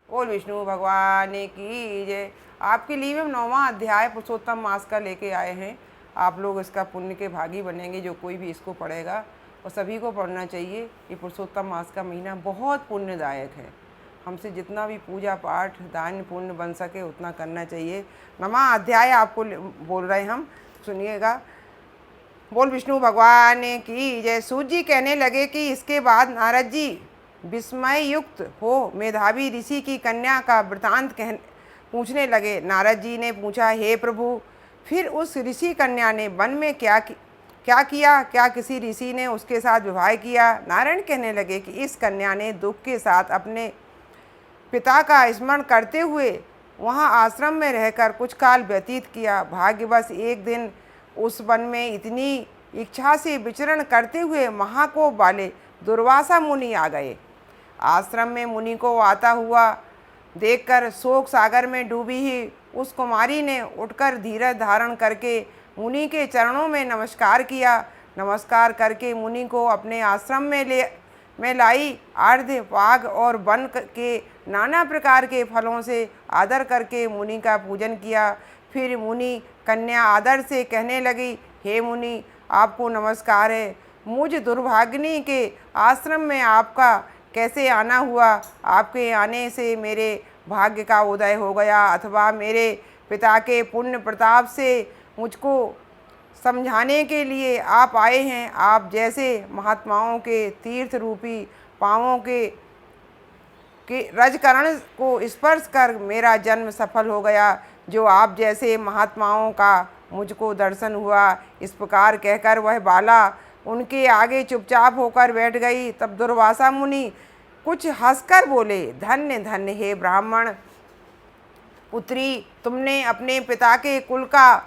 बोल विष्णु भगवान की जय। आपके लिए हम 9वां अध्याय पुरुषोत्तम मास का लेके आए हैं। आप लोग इसका पुण्य के भागी बनेंगे। जो कोई भी इसको पढ़ेगा और सभी को पढ़ना चाहिए। ये पुरुषोत्तम मास का महीना बहुत पुण्यदायक है। हमसे जितना भी पूजा पाठ दान पुण्य बन सके उतना करना चाहिए। 9वां अध्याय आपको बोल रहे हैं हम, सुनिएगा। बोल विष्णु भगवान की जय। सूत जी कहने लगे कि इसके बाद नारद जी विस्मय युक्त हो मेधावी ऋषि की कन्या का वृतांत पूछने लगे। नारद जी ने पूछा, हे प्रभु, फिर उस ऋषि कन्या ने वन में क्या किया? क्या किसी ऋषि ने उसके साथ विवाह किया? नारायण कहने लगे कि इस कन्या ने दुख के साथ अपने पिता का स्मरण करते हुए वहाँ आश्रम में रहकर कुछ काल व्यतीत किया। भाग्यवश एक दिन उस वन में इतनी इच्छा से विचरण करते हुए महाकोप वाले दुर्वासा मुनि आ गए। आश्रम में मुनि को आता हुआ देखकर शोक सागर में डूबी ही उस कुमारी ने उठकर धीरज धारण करके मुनि के चरणों में नमस्कार किया। नमस्कार करके मुनि को अपने आश्रम में लाई। अर्ध पाग और वन के नाना प्रकार के फलों से आदर करके मुनि का पूजन किया। फिर मुनि कन्या आदर से कहने लगी, हे मुनि, आपको नमस्कार है। मुझ दुर्भाग्नि के आश्रम में आपका कैसे आना हुआ? आपके आने से मेरे भाग्य का उदय हो गया अथवा मेरे पिता के पुण्य प्रताप से मुझको समझाने के लिए आप आए हैं? आप जैसे महात्माओं के तीर्थ रूपी पांवों के रजकरण को स्पर्श कर मेरा जन्म सफल हो गया। जो आप जैसे महात्माओं का मुझको दर्शन हुआ। इस प्रकार कहकर वह बाला उनके आगे चुपचाप होकर बैठ गई। तब दुर्वासा मुनि कुछ हंसकर बोले, धन्य धन्य हे ब्राह्मण पुत्री, तुमने अपने पिता के कुल का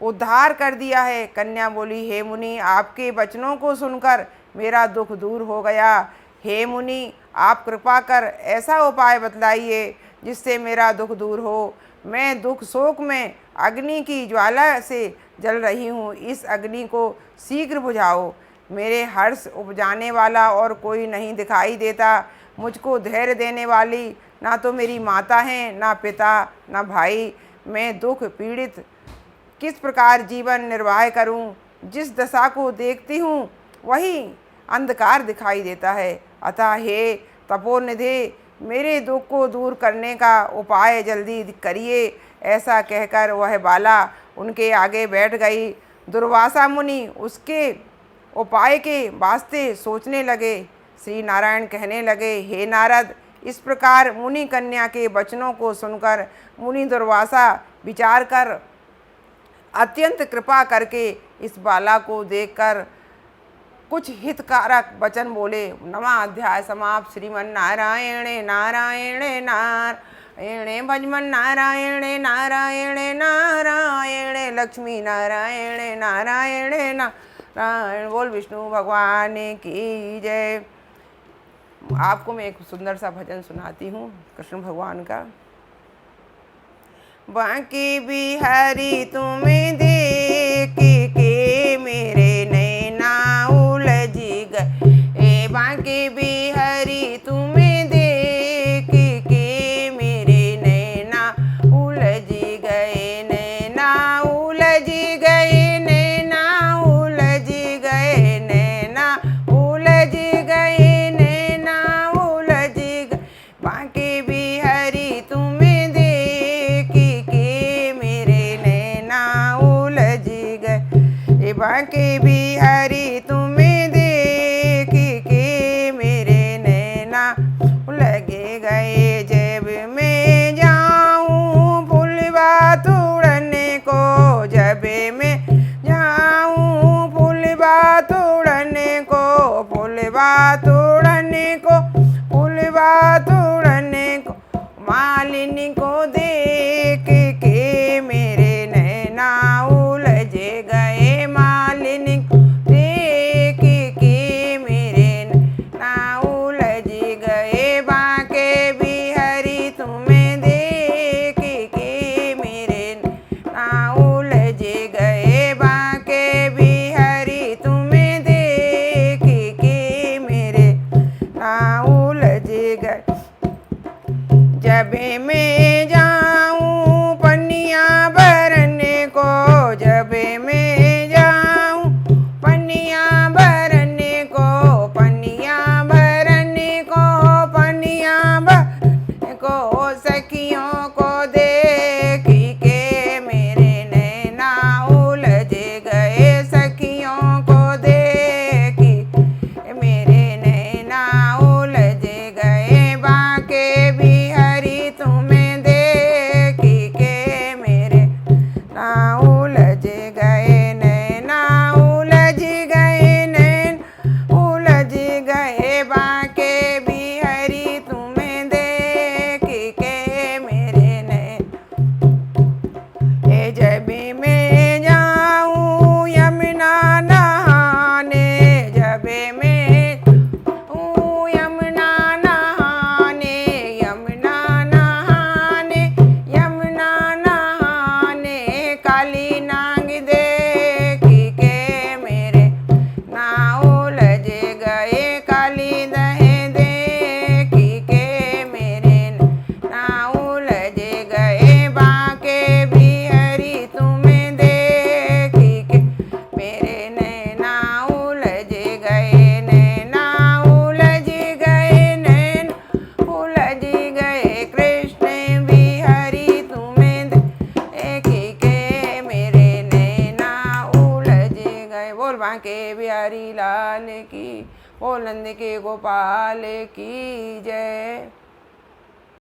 उद्धार कर दिया है। कन्या बोली, हे मुनि, आपके वचनों को सुनकर मेरा दुख दूर हो गया। हे मुनि, आप कृपा कर ऐसा उपाय बतलाइए जिससे मेरा दुख दूर हो। मैं दुख शोक में अग्नि की ज्वाला से जल रही हूँ। इस अग्नि को शीघ्र बुझाओ। मेरे हर्ष उपजाने वाला और कोई नहीं दिखाई देता। मुझको धैर्य देने वाली ना तो मेरी माता है, ना पिता, ना भाई। मैं दुख पीड़ित किस प्रकार जीवन निर्वाह करूं? जिस दशा को देखती हूं वही अंधकार दिखाई देता है। अतः हे तपोनिधि, मेरे दुख को दूर करने का उपाय जल्दी करिए। ऐसा कहकर वह बाला उनके आगे बैठ गई। दुर्वासा मुनि उसके उपाय के वास्ते सोचने लगे। श्री नारायण कहने लगे, हे नारद, इस प्रकार मुनि कन्या के वचनों को सुनकर मुनि दुर्वासा विचार कर अत्यंत कृपा करके इस बाला को देखकर कुछ हितकारक वचन बोले। 9वां अध्याय समाप्त। श्रीमन नारायण नारायण नारायण भजमन नारायण नारायण नारायण लक्ष्मी नारायण नारायण नारायण। बोल विष्णु भगवान की जय। आपको मैं एक सुंदर सा भजन सुनाती हूँ कृष्ण भगवान का। बांके बिहारी तुम्हें देख के मेरे नैना उलझ गए। बांके बिहारी तुम्हें देख के मेरे नैना उलझ गए। नैना उलझ गए, नैना उलझ गए, नैना उलझ गए, नैना उलझ गए। बांके बिहारी तुम्हें देख के मेरे नैना उलझ गए। बांके बिहारी तुम्हें देख के मेरे नैना उलझ गए। जब मैं जाऊं फुलवा तोड़ने को, जब मैं जाऊं फुलवा तोड़ने को, फुलवा तोड़ने को, फुलवा तोड़ने को, मालिनी को देख के मेरे नैना उलझ गए। मालिनी को देख के मेरे नैना उलझ गए। बांके बिहारी तुम्हें देख के मेरे नैना उलझ गए। बांके बिहारी तुम्हें देख के मेरे नैना उलझ गए। जब मैं जाऊं पनिया भरने को, जब मैं जाऊं पनिया भरने को, पनिया भरने को, पनिया भरने को, सखियों को देख के मेरे नैना उलझ गए, सखियों को देख मेरे नैना उलझ गए, बाके बिहारी तुम्हें देख के मेरे ना उलझ गए, नैना उलझ गए, नैन उलझ गए, बाके बिहारी तुम्हें देख के मेरे नैन। जब मैं जाऊं यमुना नहाने, जब मैं यमुना नहाने, यमुना नहाने, यमुना नहाने, काली नाग देख के मेरे ना उलझ गए, काली दह देख के मेरे ना उलझ गए, बाके बिहारी तुम्हें देख के मेरे नैना उलझ गए, नैना उलझ गए, नैन उलझ गए, कृष्ण बिहारी तुम्हें देख के मेरे नैना उलझ गए। बोल बांके बिहारी लाल की, बोल नंद के गोपाल की जय।